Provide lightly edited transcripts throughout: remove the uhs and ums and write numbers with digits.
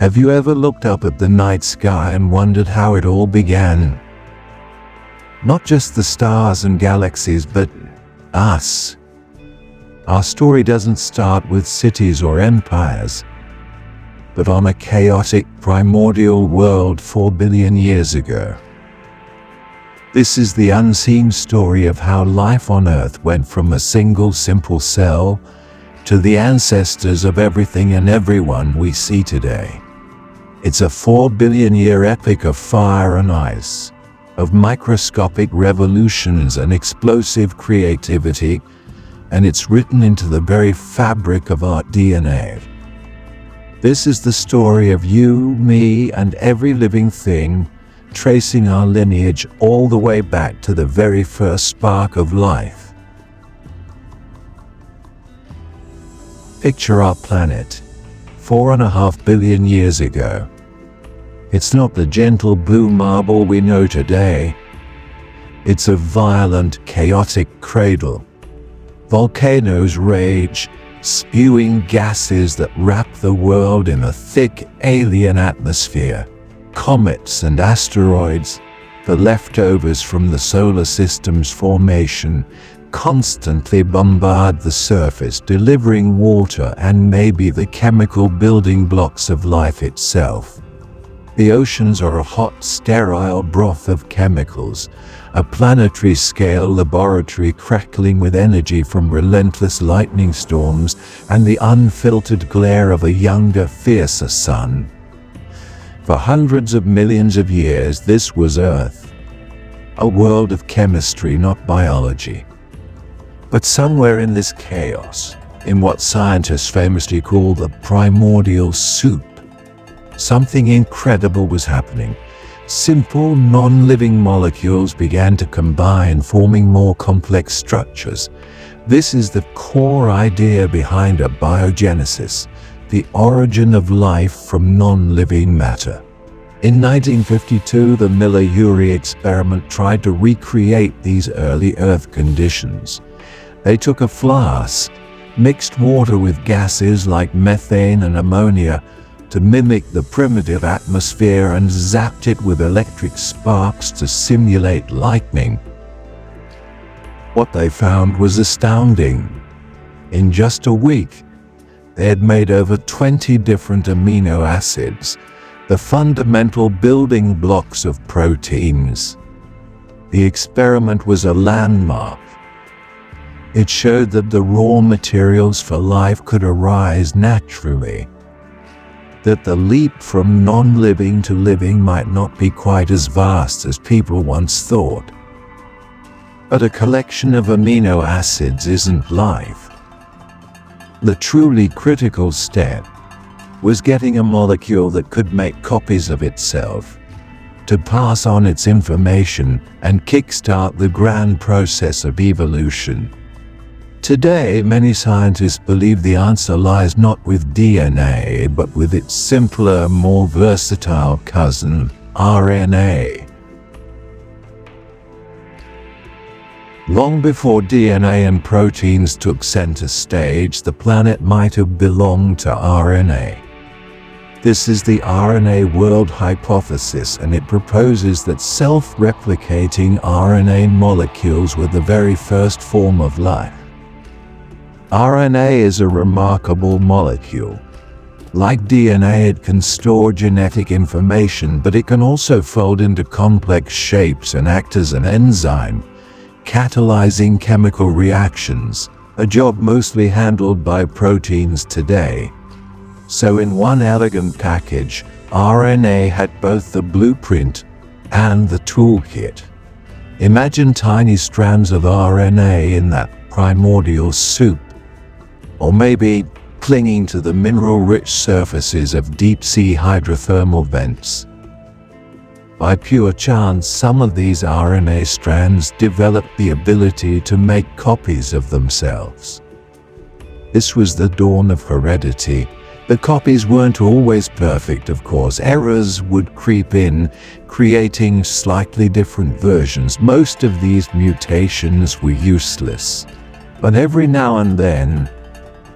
Have you ever looked up at the night sky and wondered how it all began? Not just the stars and galaxies, but us. Our story doesn't start with cities or empires, but on a chaotic primordial world 4 billion years ago. This is the unseen story of how life on Earth went from a single simple cell to the ancestors of everything and everyone we see today. It's a 4 billion year epic of fire and ice, of microscopic revolutions and explosive creativity, and it's written into the very fabric of our DNA. This is the story of you, me, and every living thing, tracing our lineage all the way back to the very first spark of life. Picture our planet, 4.5 billion years ago. It's not the gentle blue marble we know today. It's a violent, chaotic cradle. Volcanoes rage, spewing gases that wrap the world in a thick alien atmosphere. Comets and asteroids, the leftovers from the solar system's formation, constantly bombard the surface, delivering water and maybe the chemical building blocks of life itself. The oceans are a hot, sterile broth of chemicals, a planetary-scale laboratory crackling with energy from relentless lightning storms and the unfiltered glare of a younger, fiercer sun. For hundreds of millions of years, this was Earth, a world of chemistry, not biology. But somewhere in this chaos, in what scientists famously call the primordial soup, something incredible was happening. Simple, non-living molecules began to combine, forming more complex structures. This is the core idea behind abiogenesis, the origin of life from non-living matter. In 1952, the Miller-Urey experiment tried to recreate these early Earth conditions. They took a flask, mixed water with gases like methane and ammonia to mimic the primitive atmosphere, and zapped it with electric sparks to simulate lightning. What they found was astounding. In just a week, they had made over 20 different amino acids, the fundamental building blocks of proteins. The experiment was a landmark. It showed that the raw materials for life could arise naturally, that the leap from non-living to living might not be quite as vast as people once thought. But a collection of amino acids isn't life. The truly critical step was getting a molecule that could make copies of itself, to pass on its information and kickstart the grand process of evolution. Today, many scientists believe the answer lies not with DNA, but with its simpler, more versatile cousin, RNA. Long before DNA and proteins took center stage, the planet might have belonged to RNA. This is the RNA world hypothesis, and it proposes that self-replicating RNA molecules were the very first form of life. RNA is a remarkable molecule. Like DNA, it can store genetic information, but it can also fold into complex shapes and act as an enzyme, catalyzing chemical reactions, a job mostly handled by proteins today. So in one elegant package, RNA had both the blueprint and the toolkit. Imagine tiny strands of RNA in that primordial soup, or maybe clinging to the mineral-rich surfaces of deep-sea hydrothermal vents. By pure chance, some of these RNA strands developed the ability to make copies of themselves. This was the dawn of heredity. The copies weren't always perfect, of course. Errors would creep in, creating slightly different versions. Most of these mutations were useless. But every now and then,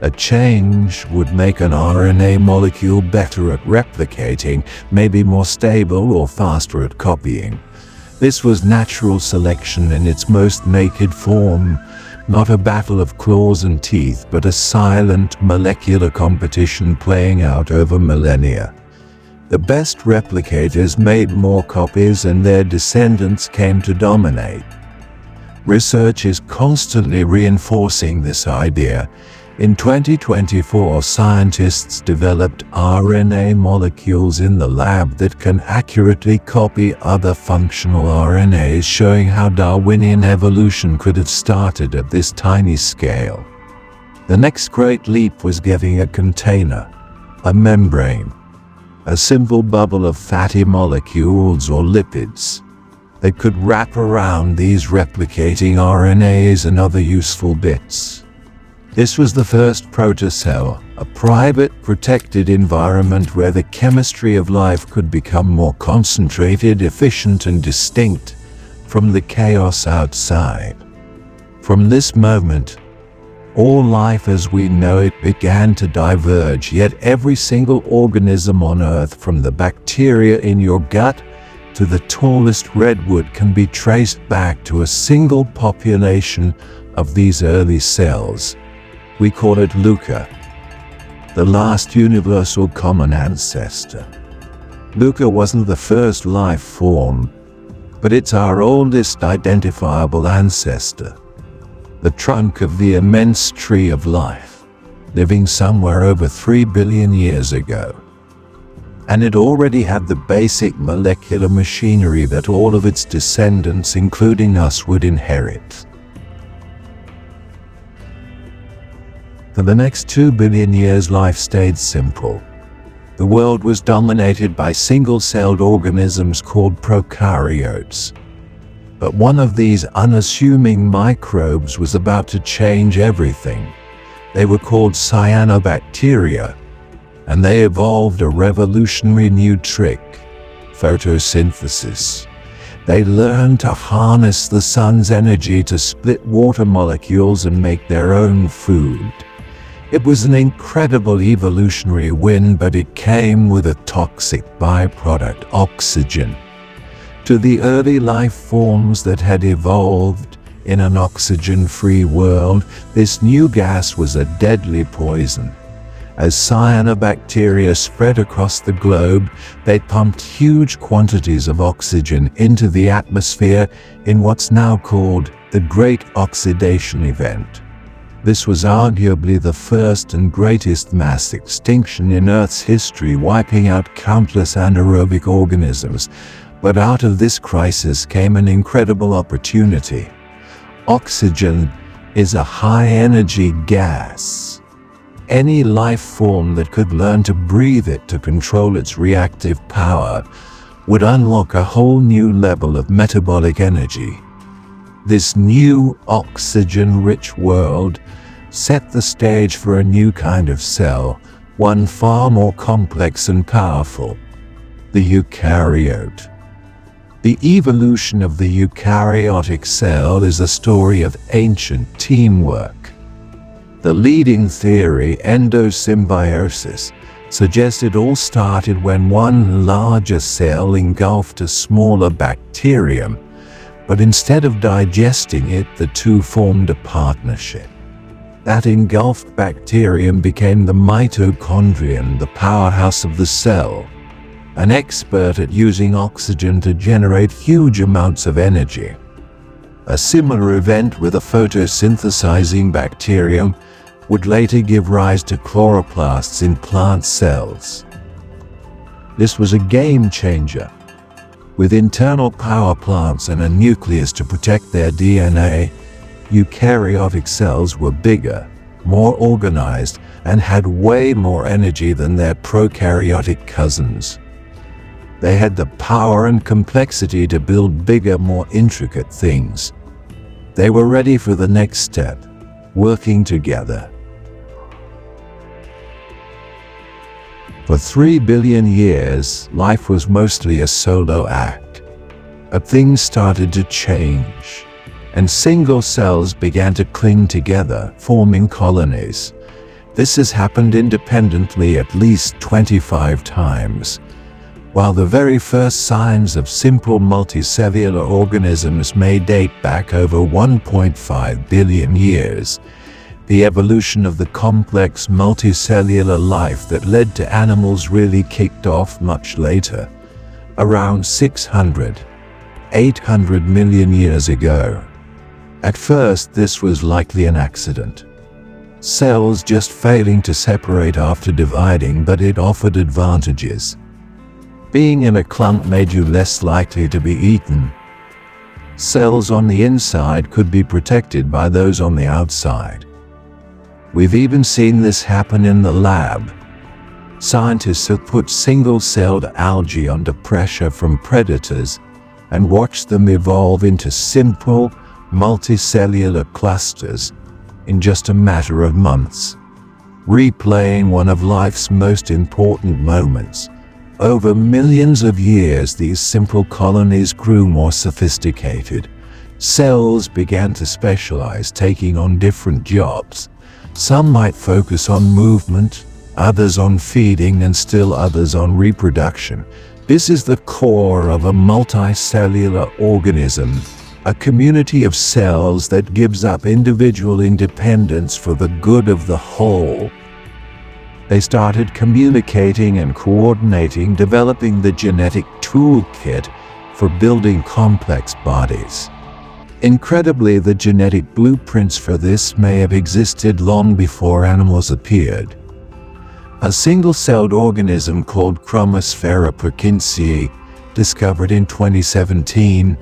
A change would make an RNA molecule better at replicating, maybe more stable or faster at copying. This was natural selection in its most naked form, not a battle of claws and teeth, but a silent molecular competition playing out over millennia. The best replicators made more copies and their descendants came to dominate. Research is constantly reinforcing this idea. In 2024, scientists developed RNA molecules in the lab that can accurately copy other functional RNAs, showing how Darwinian evolution could have started at this tiny scale. The next great leap was getting a container, a membrane, a simple bubble of fatty molecules or lipids that could wrap around these replicating RNAs and other useful bits. This was the first protocell, a private, protected environment where the chemistry of life could become more concentrated, efficient, and distinct from the chaos outside. From this moment, all life as we know it began to diverge, yet every single organism on Earth, from the bacteria in your gut to the tallest redwood, can be traced back to a single population of these early cells. We call it LUCA, the last universal common ancestor. LUCA wasn't the first life form, but it's our oldest identifiable ancestor, the trunk of the immense tree of life, living somewhere over 3 billion years ago. And it already had the basic molecular machinery that all of its descendants, including us, would inherit. For the next 2 billion years, life stayed simple. The world was dominated by single-celled organisms called prokaryotes. But one of these unassuming microbes was about to change everything. They were called cyanobacteria, and they evolved a revolutionary new trick: photosynthesis. They learned to harness the sun's energy to split water molecules and make their own food. It was an incredible evolutionary win, but it came with a toxic byproduct: oxygen. To the early life forms that had evolved in an oxygen-free world, this new gas was a deadly poison. As cyanobacteria spread across the globe, they pumped huge quantities of oxygen into the atmosphere in what's now called the Great Oxidation Event. This was arguably the first and greatest mass extinction in Earth's history, wiping out countless anaerobic organisms. But out of this crisis came an incredible opportunity. Oxygen is a high-energy gas. Any life form that could learn to breathe it to control its reactive power would unlock a whole new level of metabolic energy. This new oxygen-rich world set the stage for a new kind of cell, one far more complex and powerful: the eukaryote. The evolution of the eukaryotic cell is a story of ancient teamwork. The leading theory, endosymbiosis, suggests it all started when one larger cell engulfed a smaller bacterium, but instead of digesting it, the two formed a partnership. That engulfed bacterium became the mitochondrion, the powerhouse of the cell, an expert at using oxygen to generate huge amounts of energy. A similar event with a photosynthesizing bacterium would later give rise to chloroplasts in plant cells. This was a game changer. With internal power plants and a nucleus to protect their DNA, eukaryotic cells were bigger, more organized, and had way more energy than their prokaryotic cousins. They had the power and complexity to build bigger, more intricate things. They were ready for the next step, working together. For 3 billion years, life was mostly a solo act. But things started to change, and single cells began to cling together, forming colonies. This has happened independently at least 25 times. While the very first signs of simple multicellular organisms may date back over 1.5 billion years, the evolution of the complex multicellular life that led to animals really kicked off much later, around 800 million years ago. At first, this was likely an accident. Cells just failing to separate after dividing, but it offered advantages. Being in a clump made you less likely to be eaten. Cells on the inside could be protected by those on the outside. We've even seen this happen in the lab. Scientists have put single-celled algae under pressure from predators and watched them evolve into simple, multicellular clusters in just a matter of months, replaying one of life's most important moments. Over millions of years, these simple colonies grew more sophisticated. Cells began to specialize, taking on different jobs. Some might focus on movement, others on feeding, and still others on reproduction. This is the core of a multicellular organism, a community of cells that gives up individual independence for the good of the whole. They started communicating and coordinating, developing the genetic toolkit for building complex bodies. Incredibly, the genetic blueprints for this may have existed long before animals appeared. A single-celled organism called Chromosphaera perkinsii, discovered in 2017,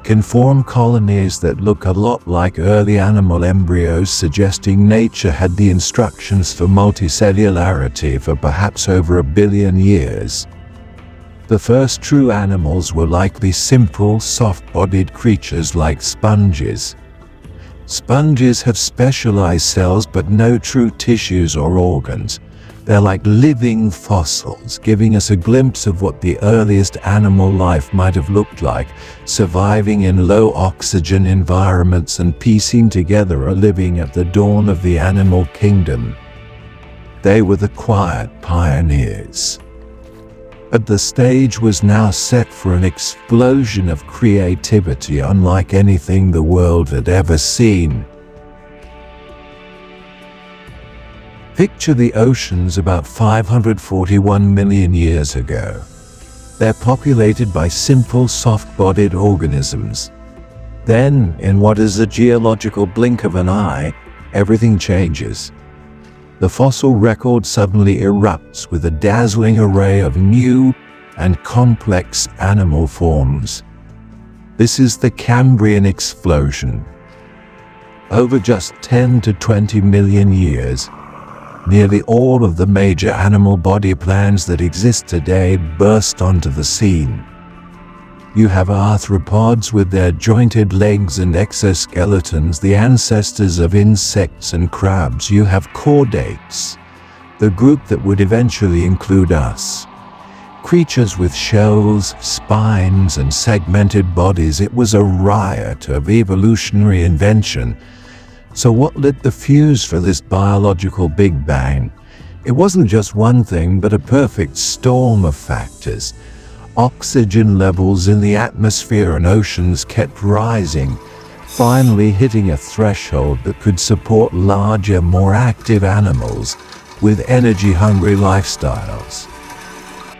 can form colonies that look a lot like early animal embryos, suggesting nature had the instructions for multicellularity for perhaps over 1 billion years. The first true animals were likely simple, soft-bodied creatures like sponges. Sponges have specialized cells but no true tissues or organs. They're like living fossils, giving us a glimpse of what the earliest animal life might have looked like, surviving in low-oxygen environments and piecing together a living at the dawn of the animal kingdom. They were the quiet pioneers. But the stage was now set for an explosion of creativity unlike anything the world had ever seen. Picture the oceans about 541 million years ago. They're populated by simple, soft-bodied organisms. Then, in what is a geological blink of an eye, everything changes. The fossil record suddenly erupts with a dazzling array of new and complex animal forms. This is the Cambrian Explosion. Over just 10 to 20 million years, nearly all of the major animal body plans that exist today burst onto the scene. You have arthropods with their jointed legs and exoskeletons, the ancestors of insects and crabs. You have chordates, the group that would eventually include us. Creatures with shells, spines, and segmented bodies. It was a riot of evolutionary invention. So what lit the fuse for this biological Big Bang? It wasn't just one thing, but a perfect storm of factors. Oxygen levels in the atmosphere and oceans kept rising, finally hitting a threshold that could support larger, more active animals with energy-hungry lifestyles.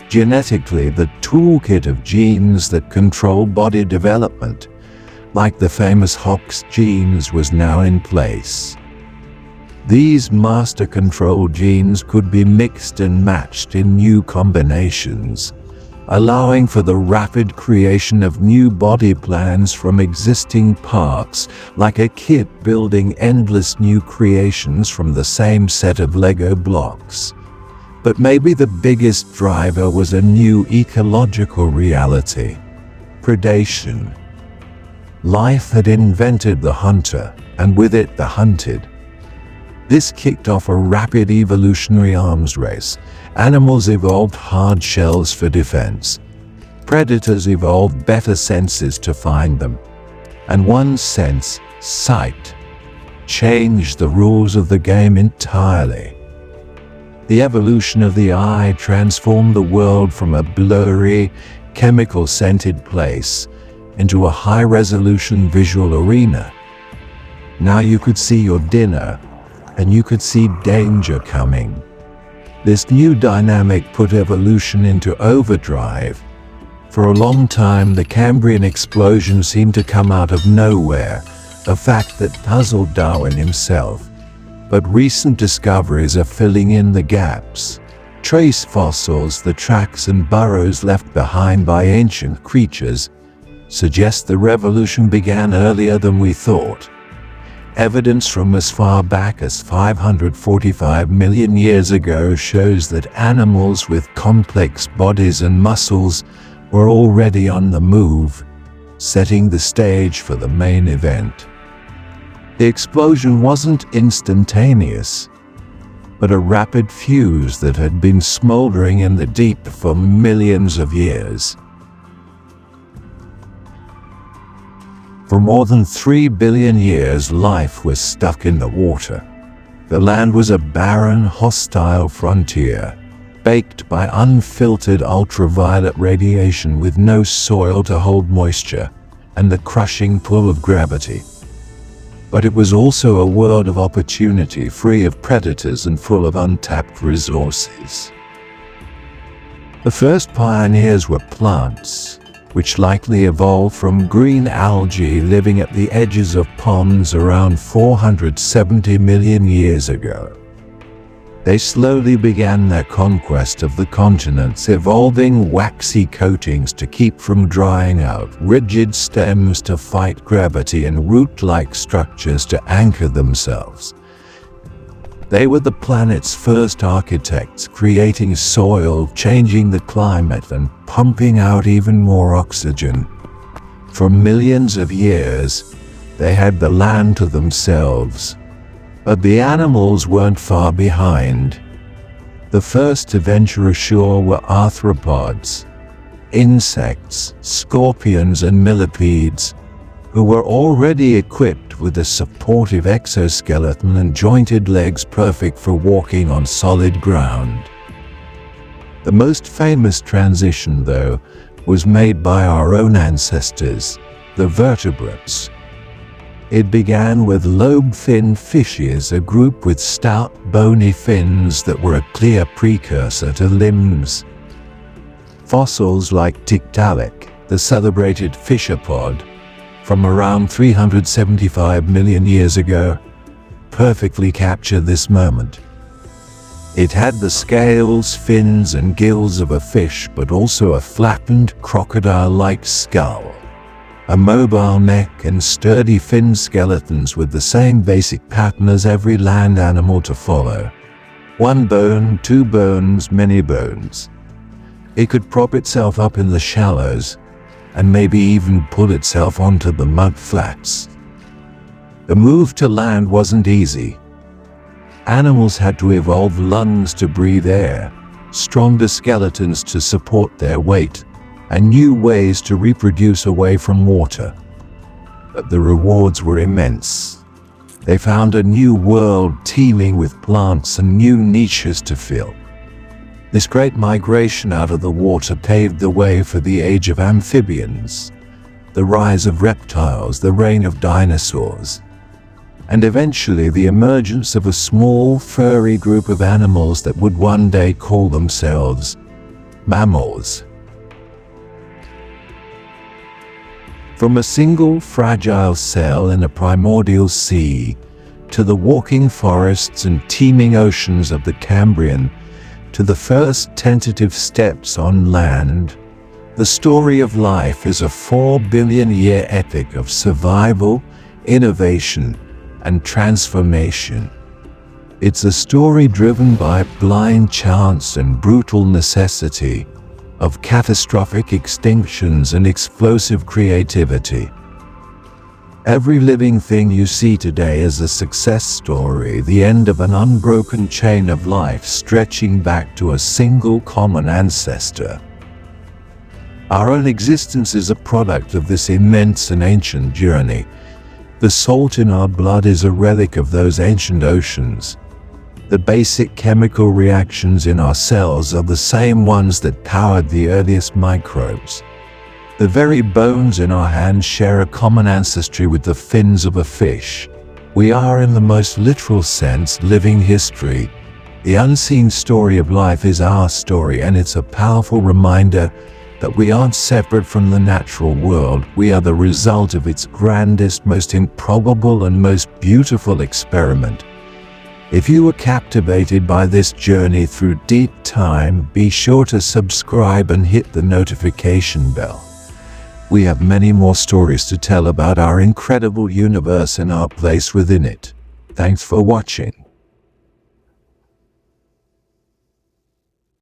Genetically, the toolkit of genes that control body development, like the famous Hox genes, was now in place. These master control genes could be mixed and matched in new combinations, allowing for the rapid creation of new body plans from existing parts, like a kid building endless new creations from the same set of Lego blocks. But maybe the biggest driver was a new ecological reality: predation. Life had invented the hunter, and with it the hunted. This kicked off a rapid evolutionary arms race. Animals evolved hard shells for defense. Predators evolved better senses to find them. And one sense, sight, changed the rules of the game entirely. The evolution of the eye transformed the world from a blurry, chemical-scented place into a high-resolution visual arena. Now you could see your dinner, and you could see danger coming. This new dynamic put evolution into overdrive. For a long time, the Cambrian Explosion seemed to come out of nowhere, a fact that puzzled Darwin himself. But recent discoveries are filling in the gaps. Trace fossils, the tracks and burrows left behind by ancient creatures, suggest the revolution began earlier than we thought. Evidence from as far back as 545 million years ago shows that animals with complex bodies and muscles were already on the move, setting the stage for the main event. The explosion wasn't instantaneous, but a rapid fuse that had been smoldering in the deep for millions of years. For more than 3 billion years, life was stuck in the water. The land was a barren, hostile frontier, baked by unfiltered ultraviolet radiation with no soil to hold moisture and the crushing pull of gravity. But it was also a world of opportunity, free of predators and full of untapped resources. The first pioneers were plants, which likely evolved from green algae living at the edges of ponds around 470 million years ago. They slowly began their conquest of the continents, evolving waxy coatings to keep from drying out, rigid stems to fight gravity, and root-like structures to anchor themselves. They were the planet's first architects, creating soil, changing the climate, and pumping out even more oxygen. For millions of years, they had the land to themselves. But the animals weren't far behind. The first to venture ashore were arthropods, insects, scorpions, and millipedes, who were already equipped with a supportive exoskeleton and jointed legs perfect for walking on solid ground. The most famous transition, though, was made by our own ancestors, the vertebrates. It began with lobe-finned fishes, a group with stout, bony fins that were a clear precursor to limbs. Fossils like Tiktaalik, the celebrated fisherpod, from around 375 million years ago, perfectly capture this moment. It had the scales, fins, and gills of a fish, but also a flattened, crocodile-like skull, a mobile neck, and sturdy fin skeletons with the same basic pattern as every land animal to follow. One bone, two bones, many bones. It could prop itself up in the shallows, and maybe even pull itself onto the mud flats. The move to land wasn't easy. Animals had to evolve lungs to breathe air, stronger skeletons to support their weight, and new ways to reproduce away from water. But the rewards were immense. They found a new world teeming with plants and new niches to fill. This great migration out of the water paved the way for the age of amphibians, the rise of reptiles, the reign of dinosaurs, and eventually the emergence of a small, furry group of animals that would one day call themselves mammals. From a single fragile cell in a primordial sea, to the walking forests and teeming oceans of the Cambrian, to the first tentative steps on land, the story of life is a 4-billion-year epic of survival, innovation, and transformation. It's a story driven by blind chance and brutal necessity, of catastrophic extinctions and explosive creativity. Every living thing you see today is a success story, the end of an unbroken chain of life stretching back to a single common ancestor. Our own existence is a product of this immense and ancient journey. The salt in our blood is a relic of those ancient oceans. The basic chemical reactions in our cells are the same ones that powered the earliest microbes. The very bones in our hands share a common ancestry with the fins of a fish. We are, in the most literal sense, living history. The unseen story of life is our story, and it's a powerful reminder that we aren't separate from the natural world. We are the result of its grandest, most improbable, and most beautiful experiment. If you were captivated by this journey through deep time, be sure to subscribe and hit the notification bell. We have many more stories to tell about our incredible universe and our place within it. Thanks for watching.